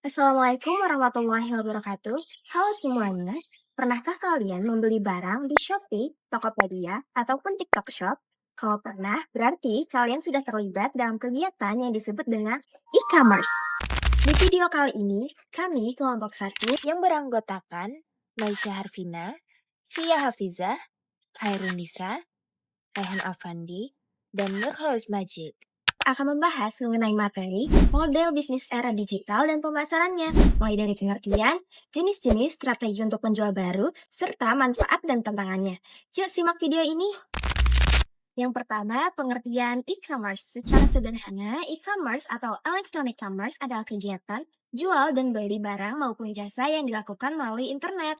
Assalamualaikum warahmatullahi wabarakatuh. Halo semuanya, pernahkah kalian membeli barang di Shopee, Tokopedia, ataupun TikTok Shop? Kalau pernah, berarti kalian sudah terlibat dalam kegiatan yang disebut dengan e-commerce. Di video kali ini, kami kelompok satu yang beranggotakan Maisha Harvina, Via Hafizah, Hairun Nisa, Raihan Afandi, dan Nurholis Majid. akan membahas mengenai materi, model bisnis era digital dan pemasarannya, mulai dari pengertian, jenis-jenis strategi untuk penjual baru, serta manfaat dan tantangannya. Yuk simak video ini. Yang pertama, pengertian e-commerce. Secara sederhana, e-commerce atau electronic commerce adalah kegiatan jual dan beli barang maupun jasa yang dilakukan melalui internet.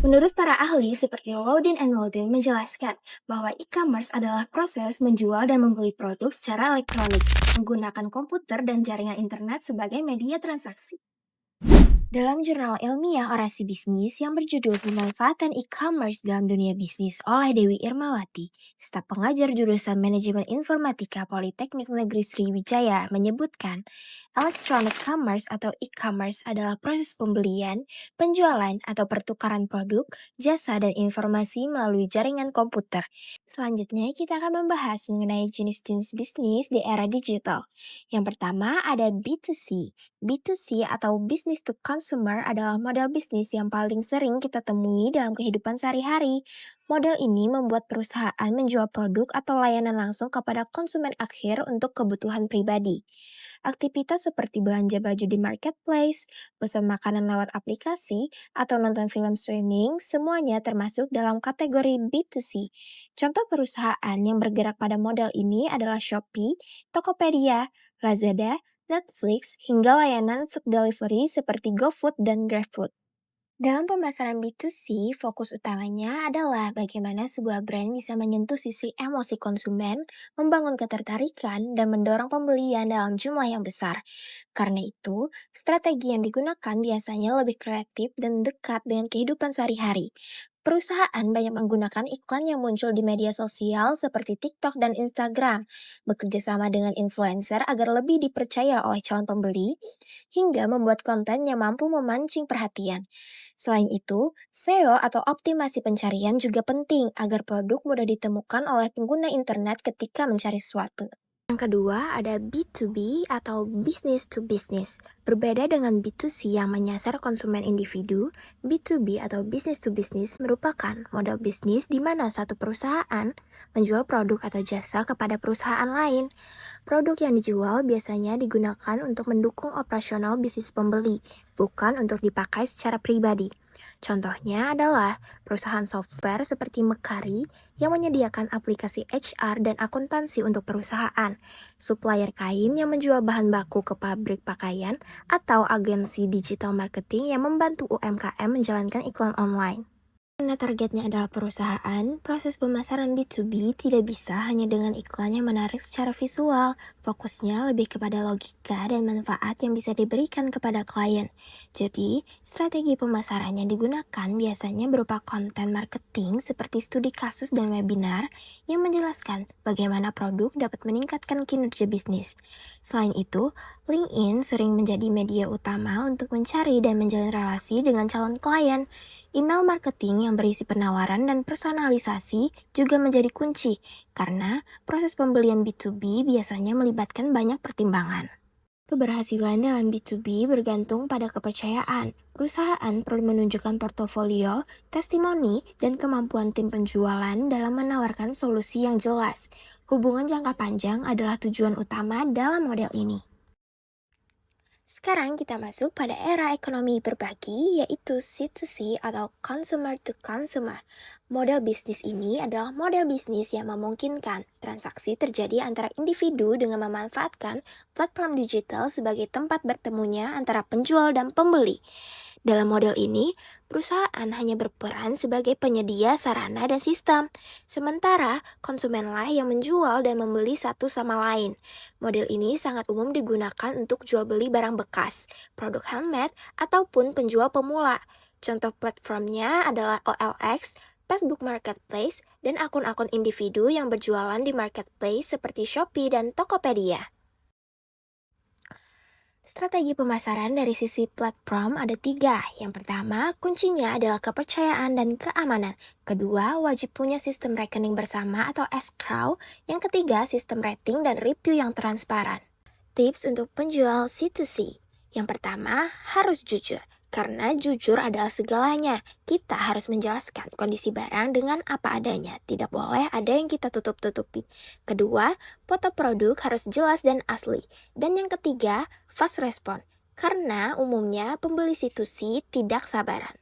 Menurut para ahli seperti Loudon and Loudon menjelaskan bahwa e-commerce adalah proses menjual dan membeli produk secara elektronik menggunakan komputer dan jaringan internet sebagai media transaksi. Dalam jurnal ilmiah orasi bisnis yang berjudul Pemanfaatan E-commerce dalam Dunia Bisnis oleh Dewi Irmawati, staf pengajar jurusan Manajemen Informatika Politeknik Negeri Sriwijaya menyebutkan, electronic commerce atau e-commerce adalah proses pembelian, penjualan atau pertukaran produk, jasa dan informasi melalui jaringan komputer. Selanjutnya kita akan membahas mengenai jenis-jenis bisnis di era digital. Yang pertama ada B2C. B2C atau business to consumer adalah model bisnis yang paling sering kita temui dalam kehidupan sehari-hari. Model ini membuat perusahaan menjual produk atau layanan langsung kepada konsumen akhir untuk kebutuhan pribadi. Aktivitas seperti belanja baju di marketplace, pesan makanan lewat aplikasi, atau nonton film streaming, semuanya termasuk dalam kategori B2C. Contoh perusahaan yang bergerak pada model ini adalah Shopee, Tokopedia, Lazada, Netflix, hingga layanan food delivery seperti GoFood dan GrabFood. Dalam pemasaran B2C, fokus utamanya adalah bagaimana sebuah brand bisa menyentuh sisi emosi konsumen, membangun ketertarikan, dan mendorong pembelian dalam jumlah yang besar. Karena itu, strategi yang digunakan biasanya lebih kreatif dan dekat dengan kehidupan sehari-hari. Perusahaan banyak menggunakan iklan yang muncul di media sosial seperti TikTok dan Instagram, bekerja sama dengan influencer agar lebih dipercaya oleh calon pembeli, hingga membuat konten yang mampu memancing perhatian. Selain itu, SEO atau optimasi pencarian juga penting agar produk mudah ditemukan oleh pengguna internet ketika mencari sesuatu. Yang kedua, ada B2B atau business to business. Berbeda dengan B2C yang menyasar konsumen individu, B2B atau business to business merupakan model bisnis di mana satu perusahaan menjual produk atau jasa kepada perusahaan lain. Produk yang dijual biasanya digunakan untuk mendukung operasional bisnis pembeli, bukan untuk dipakai secara pribadi. Contohnya adalah perusahaan software seperti Mekari yang menyediakan aplikasi HR dan akuntansi untuk perusahaan, supplier kain yang menjual bahan baku ke pabrik pakaian, atau agensi digital marketing yang membantu UMKM menjalankan iklan online. Karena targetnya adalah perusahaan, proses pemasaran B2B tidak bisa hanya dengan iklan yang menarik secara visual. Fokusnya lebih kepada logika dan manfaat yang bisa diberikan kepada klien. Jadi, strategi pemasaran yang digunakan biasanya berupa konten marketing seperti studi kasus dan webinar yang menjelaskan bagaimana produk dapat meningkatkan kinerja bisnis. Selain itu, LinkedIn sering menjadi media utama untuk mencari dan menjalin relasi dengan calon klien. Email marketing yang berisi penawaran dan personalisasi juga menjadi kunci, karena proses pembelian B2B biasanya melibatkan banyak pertimbangan. Keberhasilan dalam B2B bergantung pada kepercayaan. Perusahaan perlu menunjukkan portofolio, testimoni, dan kemampuan tim penjualan dalam menawarkan solusi yang jelas. Hubungan jangka panjang adalah tujuan utama dalam model ini. Sekarang kita masuk pada era ekonomi berbagi, yaitu C2C atau Consumer to Consumer. Model bisnis ini adalah model bisnis yang memungkinkan transaksi terjadi antara individu dengan memanfaatkan platform digital sebagai tempat bertemunya antara penjual dan pembeli. Dalam model ini, perusahaan hanya berperan sebagai penyedia sarana dan sistem, sementara konsumenlah yang menjual dan membeli satu sama lain. Model ini sangat umum digunakan untuk jual beli barang bekas, produk handmade, ataupun penjual pemula. Contoh platformnya adalah OLX, Facebook Marketplace, dan akun-akun individu yang berjualan di marketplace seperti Shopee dan Tokopedia. Strategi pemasaran dari sisi platform ada tiga. Yang pertama, kuncinya adalah kepercayaan dan keamanan. Kedua, wajib punya sistem rekening bersama atau escrow. Yang ketiga, sistem rating dan review yang transparan. Tips untuk penjual C2C. Yang pertama, harus jujur. Karena jujur adalah segalanya. Kita harus menjelaskan kondisi barang dengan apa adanya. Tidak boleh ada yang kita tutup-tutupi. Kedua, foto produk harus jelas dan asli. Dan yang ketiga, fast respon. Karena umumnya pembeli C2C tidak sabaran.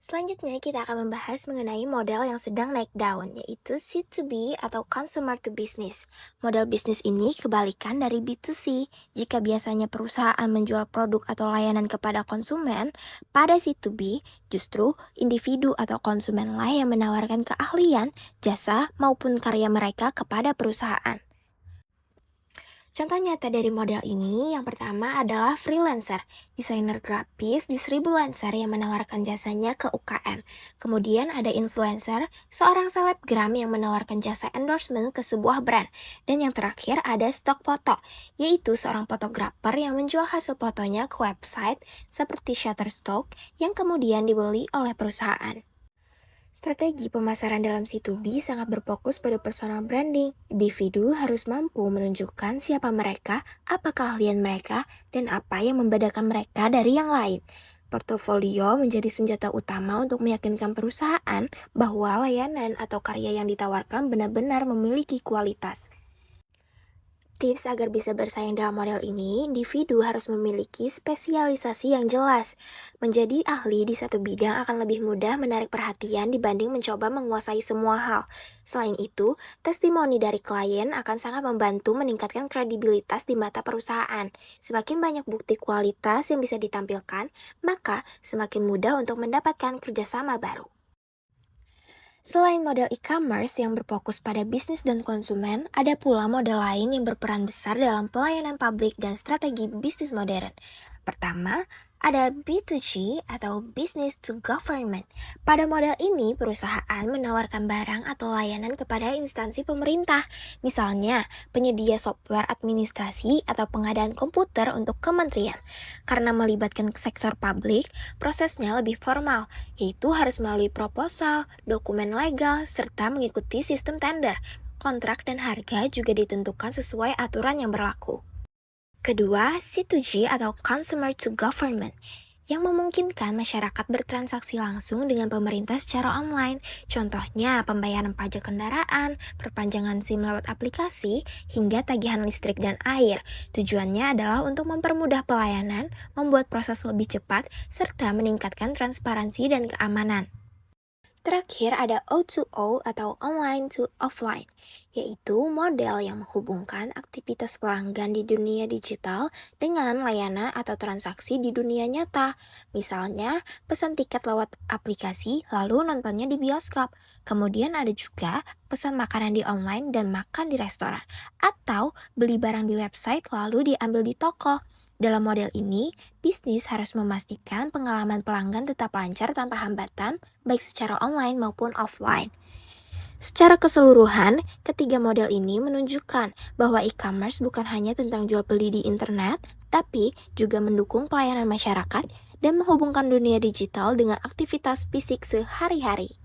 Selanjutnya kita akan membahas mengenai model yang sedang naik daun, yaitu C2B atau Consumer to Business. Model bisnis ini kebalikan dari B2C. Jika biasanya perusahaan menjual produk atau layanan kepada konsumen, pada C2B justru individu atau konsumenlah yang menawarkan keahlian, jasa, maupun karya mereka kepada perusahaan. Contoh nyata dari model ini, yang pertama adalah freelancer, desainer grafis di 1000 yang menawarkan jasanya ke UKM. Kemudian ada influencer, seorang selebgram yang menawarkan jasa endorsement ke sebuah brand. Dan yang terakhir ada stock foto, yaitu seorang fotografer yang menjual hasil fotonya ke website seperti Shutterstock yang kemudian dibeli oleh perusahaan. Strategi pemasaran dalam C2B sangat berfokus pada personal branding. Individu harus mampu menunjukkan siapa mereka, apa keahlian mereka, dan apa yang membedakan mereka dari yang lain. Portofolio menjadi senjata utama untuk meyakinkan perusahaan bahwa layanan atau karya yang ditawarkan benar-benar memiliki kualitas. Tips agar bisa bersaing dalam model ini, individu harus memiliki spesialisasi yang jelas. Menjadi ahli di satu bidang akan lebih mudah menarik perhatian dibanding mencoba menguasai semua hal. Selain itu, testimoni dari klien akan sangat membantu meningkatkan kredibilitas di mata perusahaan. Semakin banyak bukti kualitas yang bisa ditampilkan, maka semakin mudah untuk mendapatkan kerjasama baru. Selain model e-commerce yang berfokus pada bisnis dan konsumen, ada pula model lain yang berperan besar dalam pelayanan publik dan strategi bisnis modern. Pertama, ada B2G atau Business to Government. Pada model ini, perusahaan menawarkan barang atau layanan kepada instansi pemerintah, misalnya penyedia software administrasi atau pengadaan komputer untuk kementerian. Karena melibatkan sektor publik, prosesnya lebih formal, yaitu harus melalui proposal, dokumen legal, serta mengikuti sistem tender. Kontrak dan harga juga ditentukan sesuai aturan yang berlaku. Kedua, C2G atau Consumer to Government, yang memungkinkan masyarakat bertransaksi langsung dengan pemerintah secara online. Contohnya, pembayaran pajak kendaraan, perpanjangan SIM lewat aplikasi, hingga tagihan listrik dan air. Tujuannya adalah untuk mempermudah pelayanan, membuat proses lebih cepat, serta meningkatkan transparansi dan keamanan. Terakhir ada O2O atau Online to Offline, yaitu model yang menghubungkan aktivitas pelanggan di dunia digital dengan layanan atau transaksi di dunia nyata. Misalnya, pesan tiket lewat aplikasi lalu nontonnya di bioskop. Kemudian ada juga pesan makanan di online dan makan di restoran. Atau beli barang di website lalu diambil di toko. Dalam model ini, bisnis harus memastikan pengalaman pelanggan tetap lancar tanpa hambatan, baik secara online maupun offline. Secara keseluruhan, ketiga model ini menunjukkan bahwa e-commerce bukan hanya tentang jual beli di internet, tapi juga mendukung pelayanan masyarakat dan menghubungkan dunia digital dengan aktivitas fisik sehari-hari.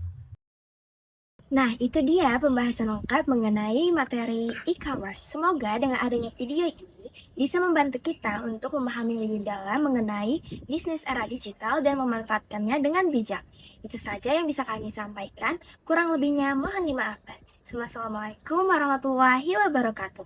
Nah, itu dia pembahasan lengkap mengenai materi e-commerce. Semoga dengan adanya video ini bisa membantu kita untuk memahami lebih dalam mengenai bisnis era digital dan memanfaatkannya dengan bijak. Itu saja yang bisa kami sampaikan. Kurang lebihnya mohon dimaafkan. Wassalamualaikum warahmatullahi wabarakatuh.